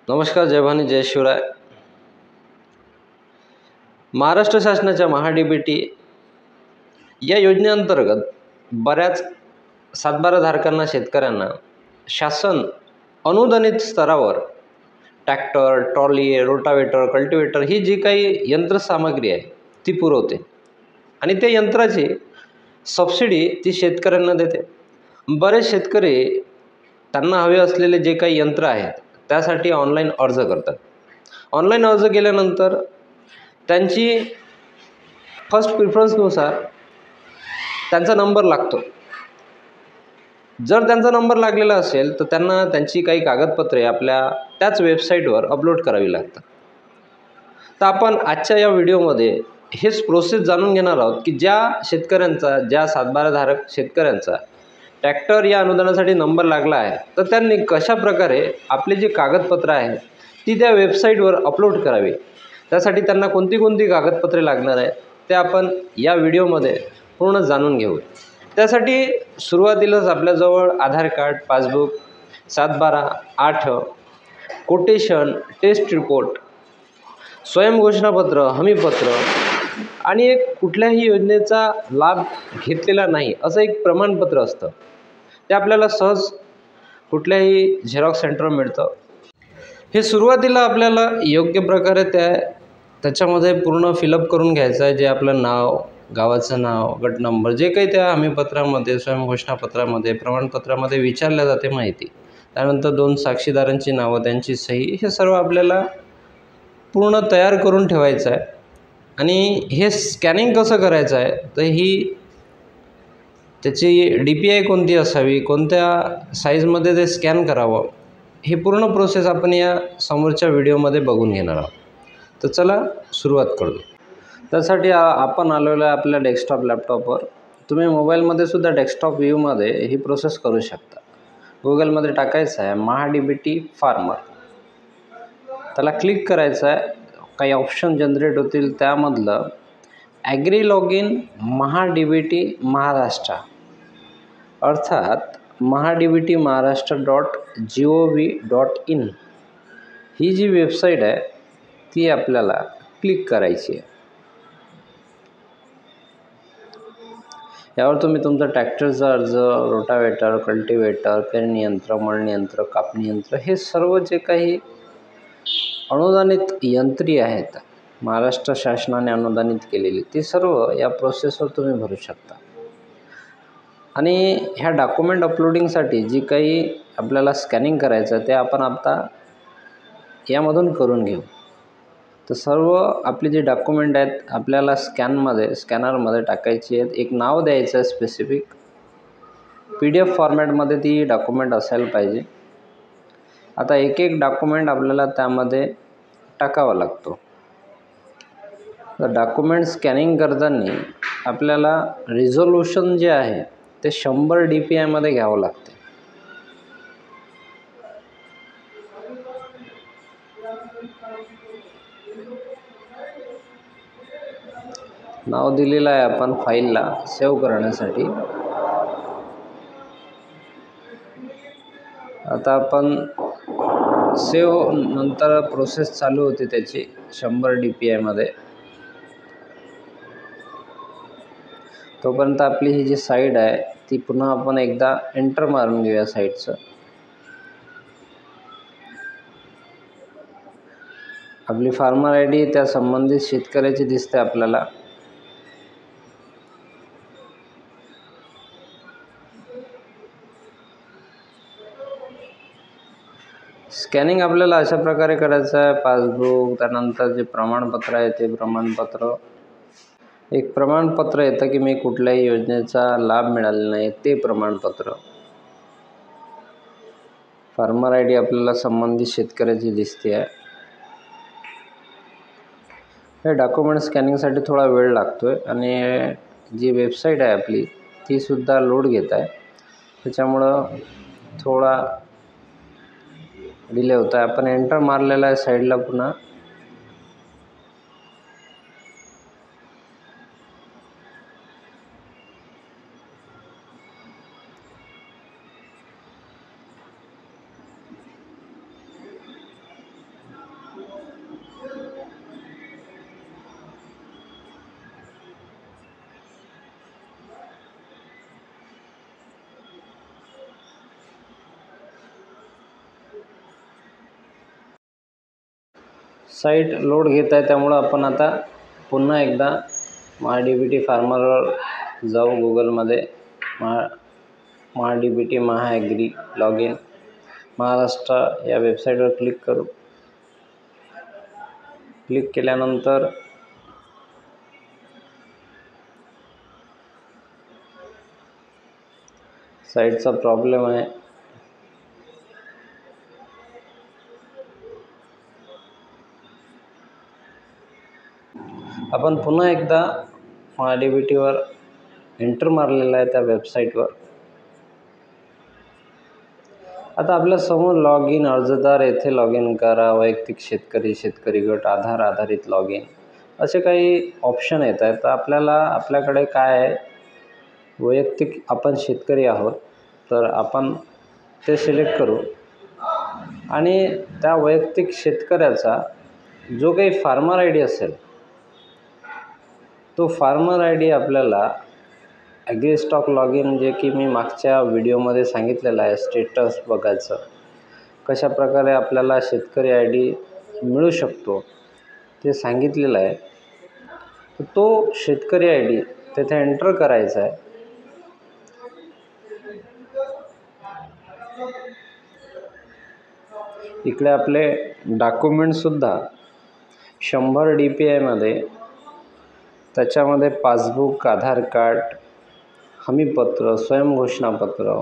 नमस्कार, जय भवानी, जय शिवराय. महाराष्ट्र शासनाच्या महा-डी-बी-टी या योजनेअंतर्गत बऱ्याच सातबारा धारकांना, शेतकऱ्यांना शासन अनुदानित स्तरावर ट्रॅक्टर, ट्रॉली, रोटावेटर, कल्टिवेटर ही जी काही यंत्रसामग्री आहे ती पुरवते आणि त्या यंत्राची सबसिडी ती शेतकऱ्यांना देते. बरेच शेतकरी त्यांना हवे असलेले जे काही यंत्र आहेत त्यासाठी ऑनलाईन अर्ज करतात. ऑनलाईन अर्ज केल्यानंतर त्यांची फर्स्ट प्रिफरन्सनुसार त्यांचा नंबर लागतो. जर त्यांचा नंबर लागलेला असेल तर त्यांना त्यांची काही कागदपत्रे आपल्या त्याच वेबसाईटवर अपलोड करावी लागतात. तर आपण आजच्या या व्हिडिओमध्ये हेच प्रोसेस जाणून घेणार आहोत की ज्या सातबाराधारक शेतकऱ्यांचा ट्रॅक्टर या अनुदानासाठी नंबर लागला आहे तर त्यांनी कशाप्रकारे आपले जे कागदपत्र आहेत ती त्या वेबसाईटवर अपलोड करावी, त्यासाठी त्यांना कोणती कागदपत्रे लागणार आहे ते आपण या व्हिडिओमध्ये पूर्ण जाणून घेऊ. त्यासाठी सुरुवातीलाच आपल्याजवळ Aadhaar card, passbook, 7/12, 8 quotation, test report, स्वयंघोषणापत्र, हमीपत्र आणि एक कुठल्याही योजनेचा लाभ घेतलेला नाही असं एक प्रमाणपत्र असतं. ते आपल्याला सहज कुठल्याही झेरॉक्स सेंटरवर मिळतं. हे सुरुवातीला आपल्याला योग्य प्रकारे त्याच्यामध्ये पूर्ण फिलअप करून घ्यायचं आहे. जे आपलं नाव, गावाचं नाव, गट नंबर, जे काही त्या हमीपत्रामध्ये, स्वयंघोषणापत्रामध्ये, प्रमाणपत्रामध्ये विचारल्या जाते माहिती. त्यानंतर 2 साक्षीदारांची नावं, त्यांची सही, हे सर्व आपल्याला पूर्ण तयार करून ठेवायचं आहे. आणि हे स्कॅनिंग कसं करायचं आहे तर त्याची DPI कोणती असावी, कोणत्या साईजमध्ये ते स्कॅन करावं, हे पूर्ण प्रोसेस आपण या समोरच्या व्हिडिओमध्ये बघून घेणार आहोत. तर चला सुरुवात करू. त्यासाठी आपण आलेलो आहे आपल्या डेस्कटॉप लॅपटॉपवर. तुम्ही मोबाईलमध्ये सुद्धा डेस्कटॉप व्ह्यूमध्ये ही प्रोसेस करू शकता. गुगलमध्ये टाकायचं आहे महा-डी-बी-टी फार्मर, त्याला क्लिक करायचं आहे. काही ऑप्शन जनरेट होतील, त्यामधलं ॲग्री लॉग इन महा-डी-बी-टी महाराष्ट्र अर्थात mahadbtmaharashtra.gov.in ही जी वेबसाईट आहे ती आपल्याला क्लिक करायची आहे. यावर तुम्ही तुमचा ट्रॅक्टरचा अर्ज, रोटावेटर, कल्टिवेटर, पेरणी यंत्र, मळणी यंत्र, कापणी यंत्र, हे सर्व जे काही अनुदानित यंत्रे आहेत, महाराष्ट्र शासनाने अनुदानित केलेली, ती सर्व या प्रोसेसवर तुम्ही भरू शकता. आणि ह्या डॉक्युमेंट अपलोडिंगसाठी जी काही आपल्याला स्कॅनिंग करायचं ते आपण आता यामधून करून घेऊ. तर सर्व आपली जी डॉक्युमेंट आहेत आपल्याला स्कॅनरमध्ये टाकायची आहेत. एक नाव द्यायचं आहे स्पेसिफिक. PDF फॉर्मॅटमध्ये ती डॉक्युमेंट असायला पाहिजे. आता एक डॉक्युमेंट आपल्याला त्यामध्ये टाकावा लागतो. तर डॉक्युमेंट स्कॅनिंग करताना आपल्याला रिझोल्यूशन जे आहे ते 100 DPI मध्ये घ्यावं लागते. नाव दिलेलं आहे आपण फाईलला सेव्ह करण्यासाठी. आता आपण सेव्ह नंतर प्रोसेस चालू होते त्याची 100 DPI मध्ये. तोपर्यंत आपली ही जी साईट आहे ती पुन्हा आपण एकदा एंटर मारून घेऊया साईटचं. आपली फार्मर ID त्या संबंधित शेतकऱ्याची दिसते आपल्याला. स्कॅनिंग आपल्याला अशा प्रकारे करायचं आहे. पासबुक, त्यानंतर जे प्रमाणपत्र आहे ते प्रमाणपत्र, एक प्रमाणपत्र येतं की मी कुठल्याही योजनेचा लाभ मिळालेला नाही ते प्रमाणपत्र, फार्मर ID आपल्याला संबंधित शेतकऱ्याची दिसते आहे. हे डॉक्युमेंट स्कॅनिंगसाठी थोडा वेळ लागतो आहे आणि जी वेबसाईट आहे आपली ती सुद्धा लोड घेत आहे, त्याच्यामुळं थोडा डिले होता आहे. आपण एंटर मारलेला आहे साईडला पुन्हा. साईट लोड घेत आहे, त्यामुळं आपण आता पुन्हा एकदा MahaDBT फार्मरवर जाऊ. गुगलमध्ये MahaDBT महाॲग्री लॉग इन महाराष्ट्र या वेबसाईटवर क्लिक करू. क्लिक केल्यानंतर साईटचा प्रॉब्लेम आहे. आपण पुन्हा एकदा MahaDBTवर एंटर मारलेला आहे त्या वेबसाईटवर. आता आपल्या समोर लॉग इन अर्जदार येथे लॉग इन करा, वैयक्तिक शेतकरी गट, आधार आधारित लॉग इन असे काही ऑप्शन येत आहेत. तर आपल्याकडे काय आहे, वैयक्तिक आपण शेतकरी आहोत तर आपण ते सिलेक्ट करू आणि त्या वैयक्तिक शेतकऱ्याचा जो काही फार्मर आय डी असेल तो फार्मर आय डी आपल्याला ॲग्रीस्टॉक लॉग इन, जे की मी मागच्या व्हिडिओमध्ये सांगितलेलं आहे, स्टेटस बघायचं कशा प्रकारे आपल्याला शेतकरी आय डी मिळू शकतो ते सांगितलेलं आहे. तो शेतकरी आय डी तेथे एंटर करायचा आहे. इकडे आपले डॉक्युमेंटसुद्धा 100 DPIमध्ये, त्याच्यामध्ये पासबुक, आधार कार्ड, हमीपत्र, स्वयंघोषणापत्र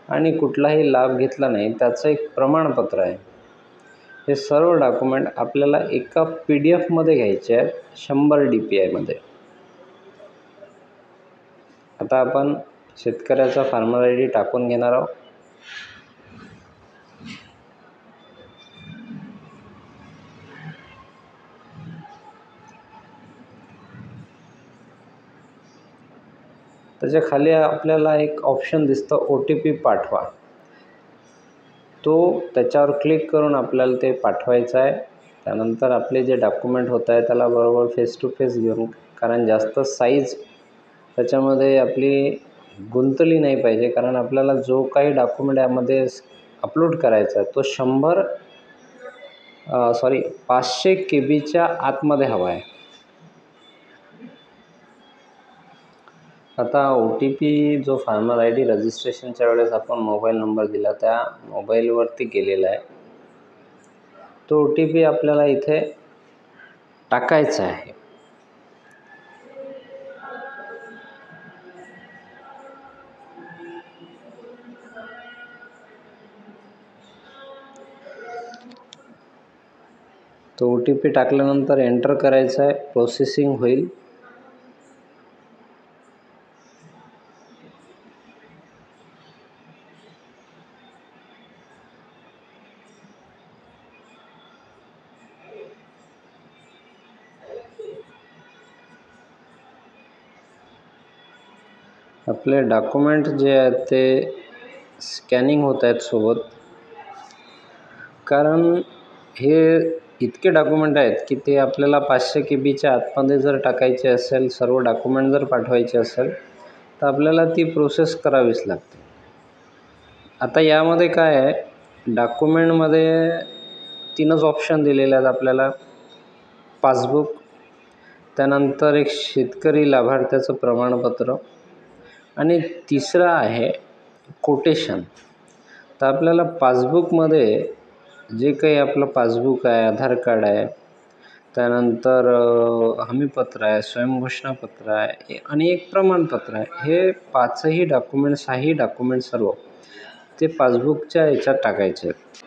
आणि कुठलाही लाभ घेतला नाही त्याचं एक प्रमाणपत्र आहे. हे सर्व डॉक्युमेंट आपल्याला एका PDF घ्यायचे आहेत 100 DPIमध्ये. आता आपण शेतकऱ्याचा फार्मर आय डी टाकून घेणार आहोत. त्याच्या खाली आपल्याला एक ऑप्शन दिसतं OTP पाठवा. त्याच्यावर क्लिक करून आपल्याला ते पाठवायचं आहे. त्यानंतर आपले जे डॉक्युमेंट होत आहे त्याला बरोबर फेस टू फेस घेऊन, कारण जास्त साईज त्याच्यामध्ये आपली गुंतली नाही पाहिजे, कारण आपल्याला जो काही डॉक्युमेंट यामध्ये अपलोड करायचा आहे तो 500 KB आतमध्ये हवा आहे. आता OTP जो फार्मर आय डी रजिस्ट्रेशनच्या वेळेस आपण मोबाईल नंबर दिला त्या मोबाईलवरती गेलेला आहे. तो OTP आपल्याला इथे टाकायचा आहे. तो OTP टाकल्यानंतर एंटर करायचा आहे. प्रोसेसिंग होईल. आपले डॉक्युमेंट जे आहेत ते स्कॅनिंग होत आहेत सोबत, कारण हे इतके डॉक्युमेंट आहेत की ते आपल्याला 500 KB आतमध्ये जर टाकायचे असेल, सर्व डॉक्युमेंट जर पाठवायचे असेल तर आपल्याला ती प्रोसेस करावीच लागते. आता यामध्ये काय आहे, डॉक्युमेंटमध्ये 3च ऑप्शन दिलेले आहेत आपल्याला. पासबुक, त्यानंतर एक शेतकरी लाभार्थ्याचं प्रमाणपत्र आणि तिसरं आहे कोटेशन. तर आपल्याला पासबुकमध्ये जे काही आपलं पासबुक आहे, आधार कार्ड आहे, त्यानंतर हमीपत्र आहे, स्वयंघोषणापत्र आहे आणि एक प्रमाणपत्र आहे, हे 6ही डॉक्युमेंट सर्व ते पासबुकच्या याच्यात टाकायचे आहेत.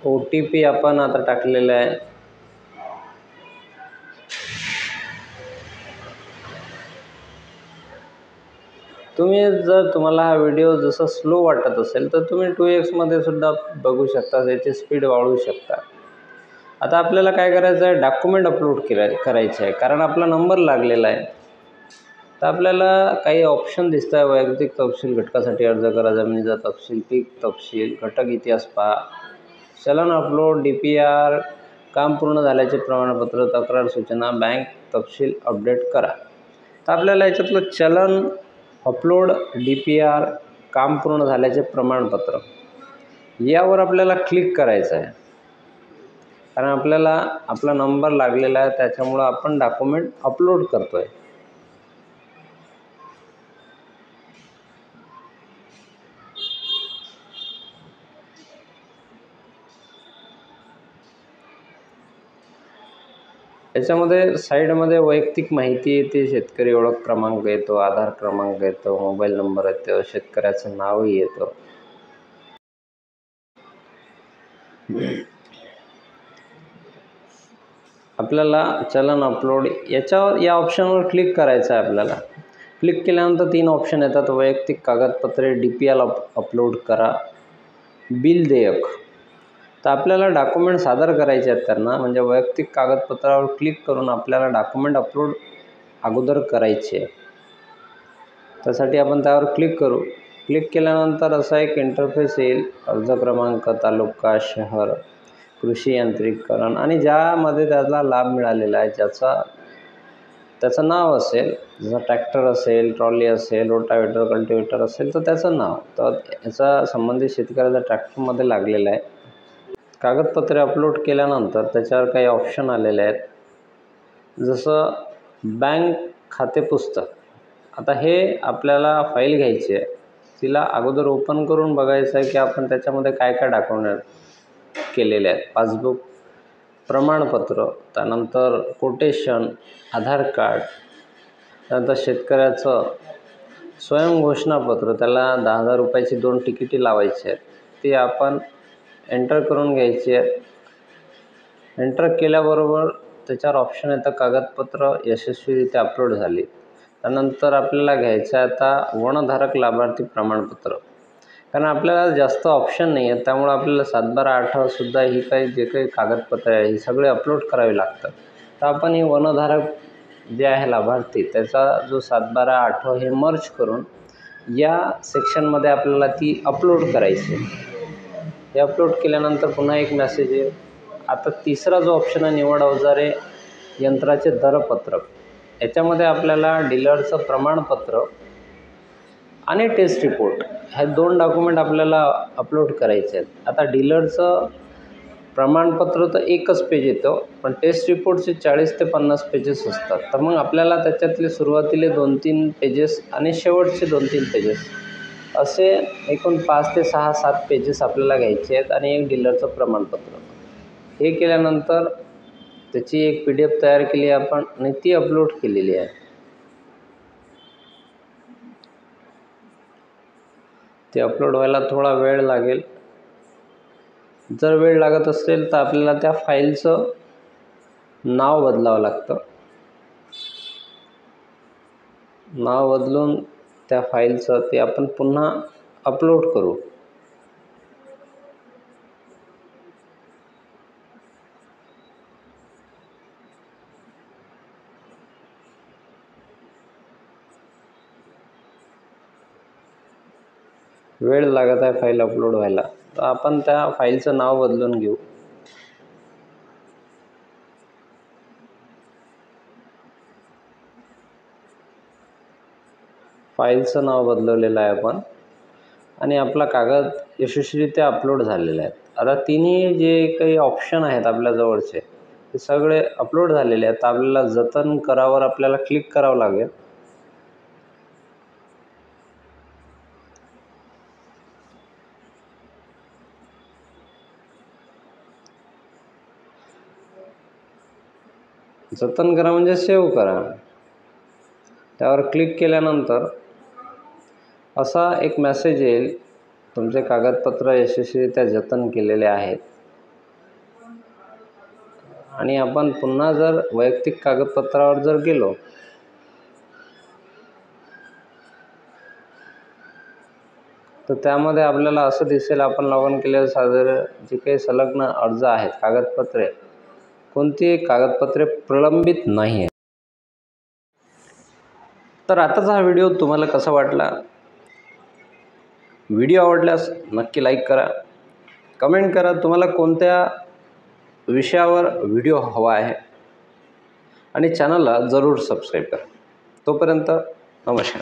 OTP आपण आता टाकलेला आहे. तुम्हाला हा व्हिडिओ जसा स्लो वाटत असेल तर तुम्ही 2x मध्ये सुद्धा बघू शकता, त्याची स्पीड वाढवू शकता. आता आपल्याला काय करायचं आहे, डॉक्युमेंट अपलोड करायचं आहे, कारण आपला नंबर लागलेला आहे. तर आपल्याला काही ऑप्शन दिसत आहे. वैयक्तिक तपशील, घटकासाठी अर्ज करा, जमिनीचा तपशील, पीक तपशील, घटक इतिहास पहा, चलन अपलोड, DPR, काम पूर्ण झाल्याचे प्रमाणपत्र, तक्रार सूचना, बँक तपशील अपडेट करा. तर आपल्याला याच्यातलं चलन अपलोड, DPR काम पूर्ण झाल्याचे प्रमाणपत्र यावर आपल्याला क्लिक करायचं आहे, कारण आपल्याला आपला नंबर लागलेला आहे, त्याच्यामुळं आपण डॉक्युमेंट अपलोड करतोय. याच्यामध्ये साईडमध्ये वैयक्तिक माहिती येते, शेतकरी ओळख क्रमांक येतो, आधार क्रमांक येतो, मोबाईल नंबर येतो, शेतकऱ्याचं नावही येतं. आपल्याला चलन अपलोड याच्यावर या ऑप्शनवर क्लिक करायचं आहे. आपल्याला क्लिक केल्यानंतर 3 ऑप्शन येतात. वैयक्तिक कागदपत्रे, DPL अपलोड करा, बिल देयक. तर आपल्याला डॉक्युमेंट सादर करायचे आहेत त्यांना, म्हणजे वैयक्तिक कागदपत्रावर क्लिक करून आपल्याला डॉक्युमेंट अपलोड अगोदर करायचे आहे. त्यासाठी आपण त्यावर क्लिक करू. क्लिक केल्यानंतर असा एक इंटरफेस येईल. अर्ज क्रमांक, तालुका, शहर, कृषी यांत्रिकीकरण आणि ज्यामध्ये त्याला लाभ मिळालेला आहे, त्याचं नाव असेल, जसं ट्रॅक्टर असेल, ट्रॉली असेल, रोटावेटर, कल्टिवेटर असेल तर त्याचं नाव, तर याचा संबंधित शेतकऱ्याचा ट्रॅक्टरमध्ये लागलेला आहे. कागदपत्रे अपलोड केल्यानंतर त्याच्यावर काही ऑप्शन आलेले आहेत, जसं बँक खाते पुस्तक. आता हे आपल्याला फाईल घ्यायची आहे, तिला अगोदर ओपन करून बघायचं आहे की आपण त्याच्यामध्ये काय काय डॉक्युमेंट केलेले आहेत. पासबुक, प्रमाणपत्र, त्यानंतर कोटेशन, आधार कार्ड, त्यानंतर शेतकऱ्याचं स्वयंघोषणापत्र, त्याला 10,000 रुपयाची 2 तिकिटे लावायची आहेत, ती आपण एंटर करून घ्यायची आहे. एंटर केल्याबरोबर त्याच्यावर ऑप्शन येतं कागदपत्र यशस्वीरित्या अपलोड झाली. त्यानंतर आपल्याला घ्यायचं आहे आता वनधारक लाभार्थी प्रमाणपत्र, कारण आपल्याला जास्त ऑप्शन नाही आहे, त्यामुळे आपल्याला 7/12/18 सुद्धा ही जे काही कागदपत्रे आहे ही सगळे अपलोड करावी लागतात. तर आपण ही वनधारक जे आहे लाभार्थी, त्याचा जो 7/12/18 हे मर्ज करून या सेक्शनमध्ये आपल्याला ती अपलोड करायची. हे अपलोड केल्यानंतर पुन्हा एक मेसेज येईल. आता तिसरा जो ऑप्शन आहे, निवड अवजारे यंत्राचे दरपत्रक. याच्यामध्ये आपल्याला डीलरचं प्रमाणपत्र आणि टेस्ट रिपोर्ट हे 2 डॉक्युमेंट आपल्याला अपलोड करायचे आहेत. आता डीलरचं प्रमाणपत्र तर एकच पेज येतं, पण टेस्ट रिपोर्टचे 40 ते 50 पेजेस असतात. तर मग आपल्याला त्याच्यातले सुरुवातीले 2-3 पेजेस आणि शेवटचे 2-3 पेजेस असे एकूण 5 ते 6-7 पेजेस आपल्याला घ्यायचे आहेत आणि एक डीलरचं प्रमाणपत्र. हे केल्यानंतर त्याची एक PDF तयार केली आहे आपण आणि ती अपलोड केलेली आहे. ते अपलोड व्हायला थोडा वेळ लागेल. जर वेळ लागत असेल तर आपल्याला त्या फाईलचं नाव बदलावं लागतं. नाव बदलून त्या फाईलचं ते आपण पुन्हा अपलोड करू. वेळ लागत आहे फाईल अपलोड व्हायला, तर आपण त्या फाईलचं नाव बदलून घेऊ. फाईलचं नाव बदलवलेलं आहे आपण आणि आपला कागद यशस्वीरित्या अपलोड झालेला आहे. आता तिन्ही जे काही ऑप्शन आहेत आपल्या जवळचे ते सगळे अपलोड झालेले आहेत. आपल्याला जतन करावर आपल्याला क्लिक करावं लागेल. जतन करा म्हणजे सेव्ह करा. त्यावर क्लिक केल्यानंतर असा एक मेसेज येईल, तुमचे कागदपत्र यशस्वीरित्या जतन केलेले आहेत. आणि आपण पुन्हा जर वैयक्तिक कागदपत्रावर जर गेलो तर त्यामध्ये आपल्याला असं दिसेल, आपण लॉग इन केलेले साधारण जे काही संलग्न अर्ज आहेत, कागदपत्रे, कोणतीही कागदपत्रे प्रलंबित नाही आहे. तर आताचा हा व्हिडिओ तुम्हाला कसा वाटला? व्हिडिओ आवडल्यास नक्की लाईक करा, कमेंट करा तुम्हाला कोणत्या विषयावर व्हिडिओ हवा आहे आणि चॅनलला जरूर सबस्क्राईब करा. तोपर्यंत नमस्कार.